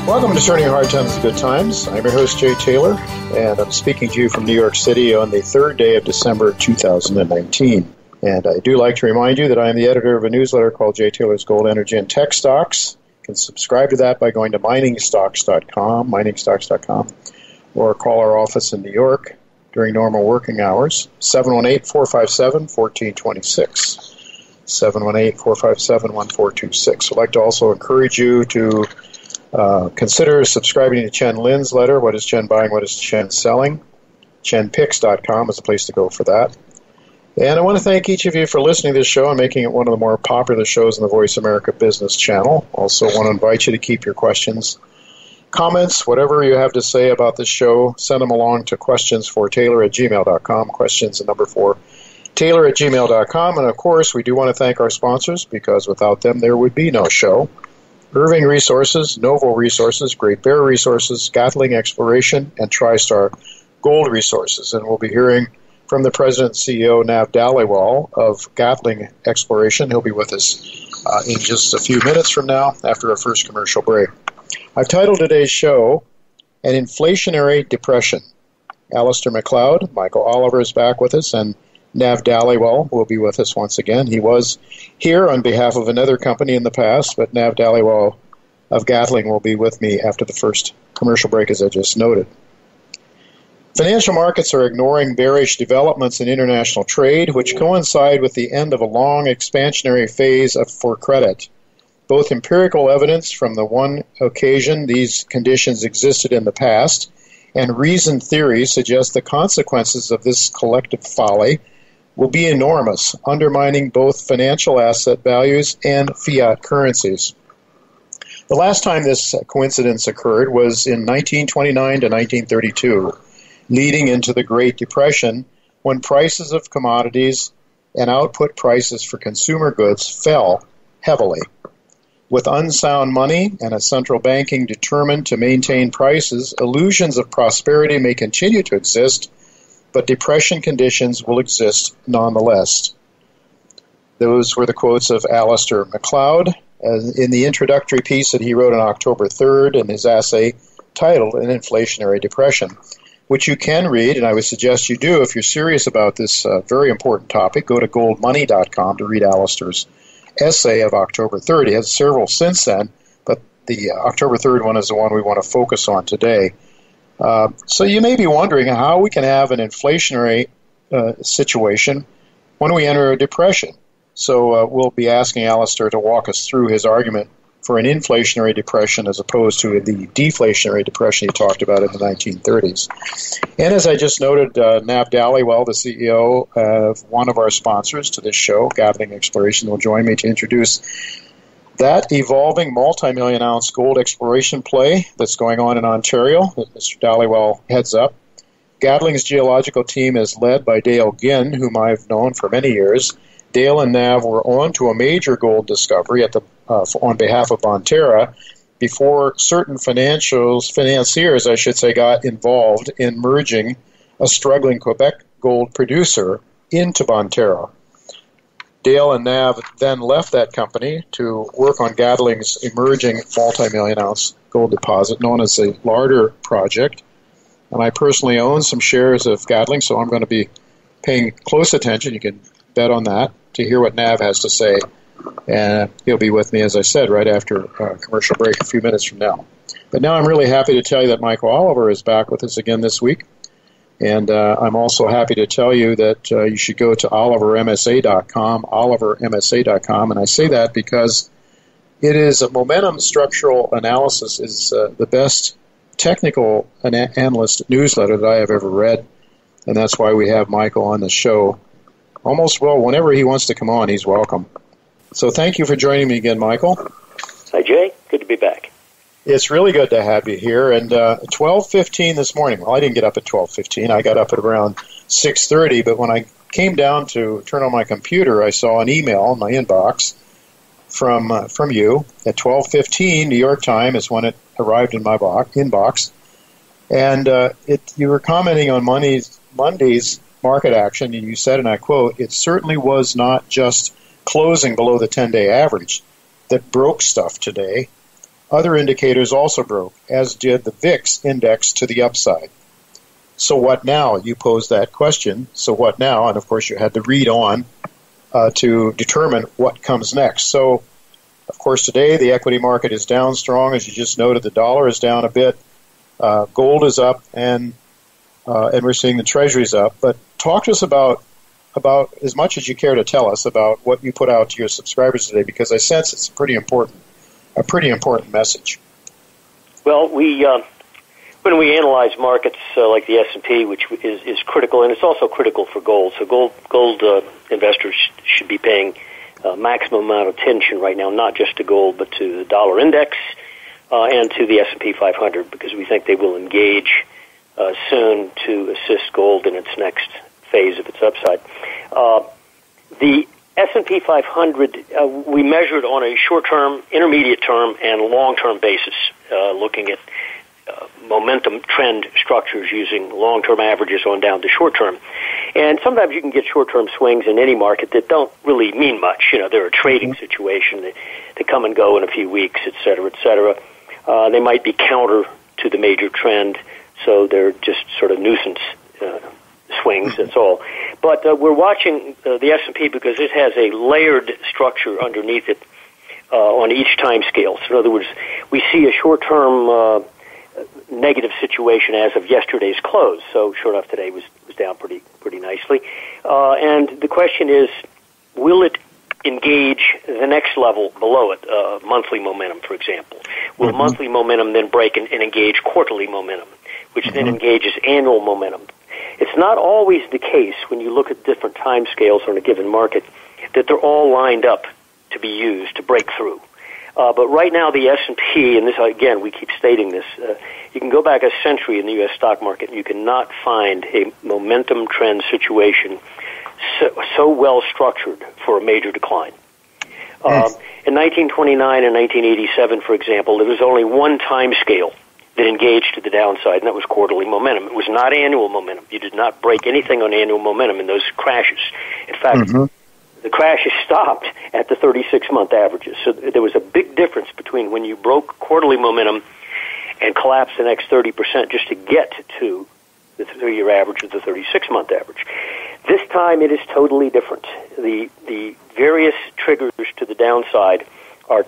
Welcome to Turning Hard Times to Good Times. I'm your host, Jay Taylor, and I'm speaking to you from New York City on the 3rd day of December 2019. And I do like to remind you that I am the editor of a newsletter called Jay Taylor's Gold, Energy, and Tech Stocks. You can subscribe to that by going to miningstocks.com, or call our office in New York during normal working hours, 718-457-1426. 718-457-1426. I'd like to also encourage you to consider subscribing to Chen Lin's letter, What is Chen Buying, What is Chen Selling? ChenPicks.com is a place to go for that. And I want to thank each of you for listening to this show and making it one of the more popular shows on the Voice America Business Channel. Also want to invite you to keep your questions, comments, whatever you have to say about this show, send them along to questionsfortaylor@gmail.com, questions and number 4, Taylor@gmail.com. And of course, we do want to thank our sponsors, because without them there would be no show. Irving Resources, Novo Resources, Great Bear Resources, Gatling Exploration, and TriStar Gold Resources. And we'll be hearing from the President and CEO, Nav Dhaliwal of Gatling Exploration. He'll be with us in just a few minutes from now after our first commercial break. I've titled today's show, An Inflationary Depression. Alasdair Macleod, Michael Oliver is back with us, and Nav Dhaliwal will be with us once again. He was here on behalf of another company in the past, but Nav Dhaliwal of Gatling will be with me after the first commercial break, as I just noted. Financial markets are ignoring bearish developments in international trade, which coincide with the end of a long expansionary phase for credit. Both empirical evidence from the one occasion these conditions existed in the past and reasoned theories suggest the consequences of this collective folly will be enormous, undermining both financial asset values and fiat currencies. The last time this coincidence occurred was in 1929 to 1932. Leading into the Great Depression, when prices of commodities and output prices for consumer goods fell heavily. With unsound money and a central banking determined to maintain prices, illusions of prosperity may continue to exist, but depression conditions will exist nonetheless. Those were the quotes of Alasdair Macleod in the introductory piece that he wrote on October 3rd in his essay titled An Inflationary Depression, which you can read, and I would suggest you do if you're serious about this very important topic. Go to goldmoney.com to read Alasdair's essay of October 3rd. He has several since then, but the October 3rd one is the one we want to focus on today. So you may be wondering how we can have an inflationary situation when we enter a depression. So we'll be asking Alasdair to walk us through his argument for an inflationary depression as opposed to the deflationary depression he talked about in the 1930s. And as I just noted, Nav Dhaliwal, the CEO of one of our sponsors to this show, Gatling Exploration, will join me to introduce that evolving multi-million-ounce gold exploration play that's going on in Ontario that Mr. Dhaliwal heads up. Gatling's geological team is led by Dale Ginn, whom I've known for many years. Dale and Nav were on to a major gold discovery on behalf of Bonterra before certain financiers, got involved in merging a struggling Quebec gold producer into Bonterra. Dale and Nav then left that company to work on Gatling's emerging multi-million-ounce gold deposit known as the Larder Project. And I personally own some shares of Gatling, so I'm going to be paying close attention. You can bet on that to hear what Nav has to say. And he'll be with me, as I said, right after commercial break a few minutes from now. But now I'm really happy to tell you that Michael Oliver is back with us again this week. And I'm also happy to tell you that you should go to olivermsa.com, olivermsa.com. And I say that because it is a momentum structural analysis is the best technical analyst newsletter that I have ever read. And that's why we have Michael on the show. Whenever he wants to come on, he's welcome. So thank you for joining me again, Michael. Hi, Jay. Good to be back. It's really good to have you here. And 12:15 this morning, well, I didn't get up at 12:15. I got up at around 6:30. But when I came down to turn on my computer, I saw an email in my inbox from you at 12:15. New York time is when it arrived in my inbox. And you were commenting on Monday's market action, and you said, and I quote, "It certainly was not just closing below the 10-day average that broke stuff today. Other indicators also broke, as did the VIX index to the upside. So what now? You posed that question. So what now? And of course you had to read on to determine what comes next. So, of course, today the equity market is down strong. As you just noted, the dollar is down a bit. Gold is up, and we're seeing the treasuries up. But talk to us about as much as you care to tell us about what you put out to your subscribers today, because I sense it's a pretty important message. Well, when we analyze markets like the S&P, which is critical, and it's also critical for gold. So gold investors should be paying maximum amount of attention right now, not just to gold, but to the dollar index and to the S&P 500, because we think they will engage soon to assist gold in its next phase of its upside. The S&P 500, we measured on a short-term, intermediate term, and long-term basis, looking at momentum trend structures using long-term averages on down to short-term. And sometimes you can get short-term swings in any market that don't really mean much. You know, they're a trading situation. They come and go in a few weeks, et cetera, et cetera. They might be counter to the major trend, so they're just sort of nuisance swings, that's all. But we're watching the S&P because it has a layered structure underneath it on each time scale. So in other words, we see a short-term negative situation as of yesterday's close. So sure enough, today was down pretty nicely. And the question is, will it engage the next level below it, monthly momentum, for example? Will monthly momentum then break and engage quarterly momentum, which then engages annual momentum? It's not always the case when you look at different time scales on a given market that they're all lined up to be used to break through. But right now the S&P, and this again, we keep stating this, you can go back a century in the U.S. stock market and you cannot find a momentum trend situation so well structured for a major decline. In 1929 and 1987, for example, there was only one time scale that engaged to the downside, and that was quarterly momentum. It was not annual momentum. You did not break anything on annual momentum in those crashes. In fact, the crashes stopped at the 36-month averages. So there was a big difference between when you broke quarterly momentum and collapsed the next 30% just to get to the 3-year average or the 36-month average. This time it is totally different. The various triggers to the downside are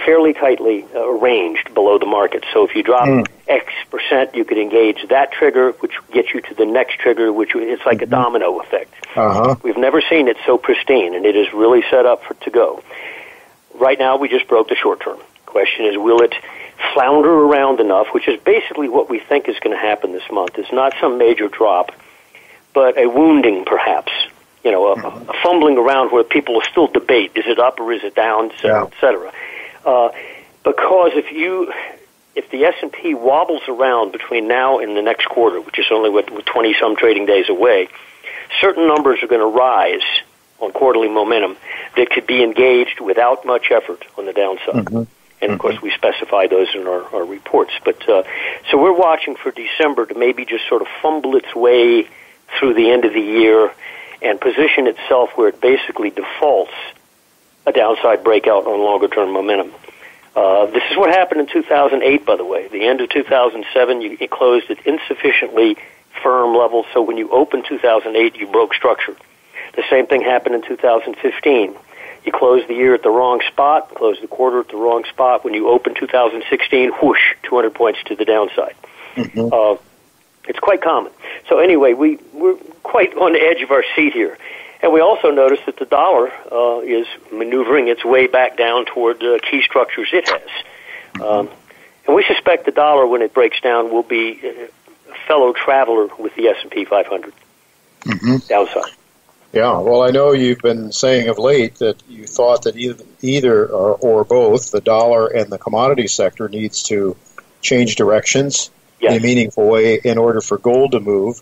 fairly tightly arranged below the market. So if you drop X percent, you could engage that trigger, which gets you to the next trigger, which it's like a domino effect. We've never seen it so pristine, and it is really set up to go. Right now, we just broke the short term. Question is, will it flounder around enough, which is basically what we think is going to happen this month. It's not some major drop, but a wounding, perhaps. You know, a fumbling around where people will still debate, is it up or is it down, et cetera, et cetera. Because if the S&P wobbles around between now and the next quarter, which is only 20-some trading days away, certain numbers are going to rise on quarterly momentum that could be engaged without much effort on the downside. And, of course, we specify those in our reports. But so we're watching for December to maybe just sort of fumble its way through the end of the year and position itself where it basically defaults a downside breakout on longer-term momentum. This is what happened in 2008, by the way. The end of 2007, it closed at insufficiently firm levels, so when you opened 2008, you broke structure. The same thing happened in 2015. You closed the year at the wrong spot, closed the quarter at the wrong spot. When you opened 2016, whoosh, 200 points to the downside. It's quite common. So anyway, we're quite on the edge of our seat here. And we also notice that the dollar is maneuvering its way back down toward key structures it has. And we suspect the dollar, when it breaks down, will be a fellow traveler with the S&P 500 downside. Yeah, well, I know you've been saying of late that you thought that either or both the dollar and the commodity sector needs to change directions in a meaningful way in order for gold to move.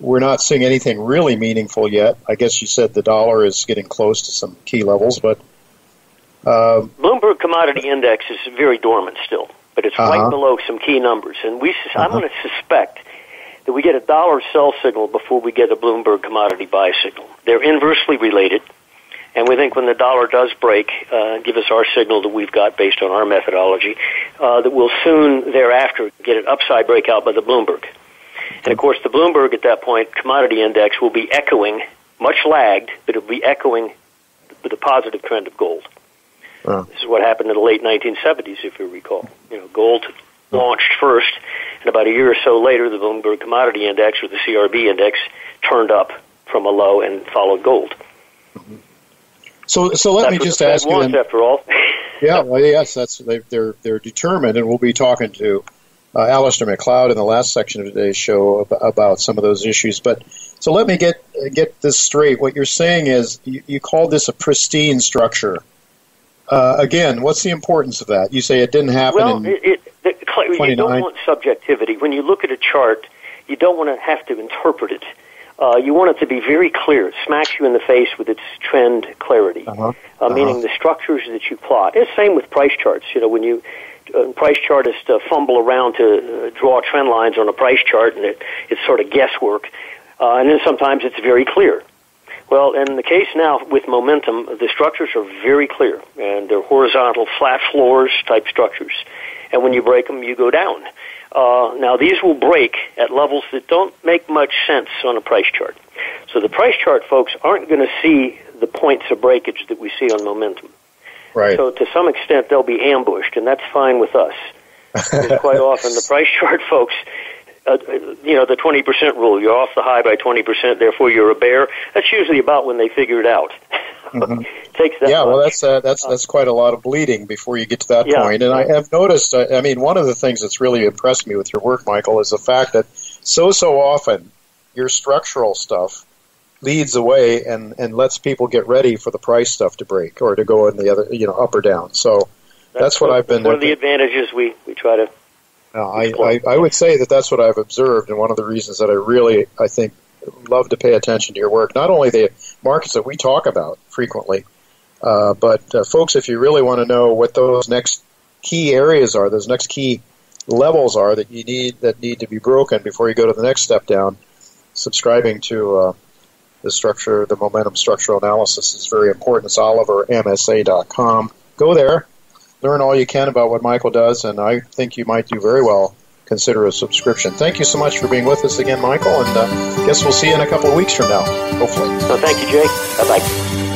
We're not seeing anything really meaningful yet. I guess you said the dollar is getting close to some key levels, but Bloomberg Commodity Index is very dormant still, but it's right below some key numbers. And I'm going to suspect that we get a dollar sell signal before we get a Bloomberg commodity buy signal. They're inversely related, And we think when the dollar does break, give us our signal that we've got based on our methodology, that we'll soon thereafter get an upside breakout by the Bloomberg. And, of course, the Bloomberg at that point, commodity index, will be echoing, much lagged, but it will be echoing the positive trend of gold. This is what happened in the late 1970s, if you recall. Gold launched first, and about a year or so later, the Bloomberg Commodity Index, or the CRB Index, turned up from a low and followed gold. Mm-hmm. So let me just ask you. After all. Yeah, well, yes, they're determined, and we'll be talking to Alasdair Macleod in the last section of today's show about some of those issues. But so let me get this straight. What you're saying is you call this a pristine structure. Again, what's the importance of that? You say it didn't happen you don't want subjectivity. When you look at a chart, you don't want to have to interpret it. You want it to be very clear. It smacks you in the face with its trend clarity, meaning the structures that you plot. It's the same with price charts. When you price chartists fumble around to draw trend lines on a price chart, and it's sort of guesswork, and then sometimes it's very clear. Well, in the case now with momentum, the structures are very clear, and they're horizontal, flat floors type structures. And when you break them, you go down. Now, these will break at levels that don't make much sense on a price chart. So the price chart folks aren't going to see the points of breakage that we see on momentum. Right. So to some extent, they'll be ambushed, and that's fine with us. Because quite often, the price chart folks, the 20% rule, you're off the high by 20%, therefore you're a bear. That's usually about when they figure it out. Mm-hmm. Takes that yeah, much. well, that's quite a lot of bleeding before you get to that point. And I have noticed, one of the things that's really impressed me with your work, Michael, is the fact that so often your structural stuff leads away and lets people get ready for the price stuff to break or to go in the other, up or down. So that's what I've been. One of the advantages we try to. I would say that's what I've observed, and one of the reasons that I think love to pay attention to your work. Not only the markets that we talk about frequently, but folks, if you really want to know what those next key areas are, those next key levels are that need to be broken before you go to the next step down, subscribing to the momentum structural analysis is very important. It's olivermsa.com. Go there, learn all you can about what Michael does, and I think you might do very well. Consider a subscription. Thank you so much for being with us again, Michael, and guess we'll see you in a couple of weeks from now, hopefully. So thank you, Jay. Bye-bye.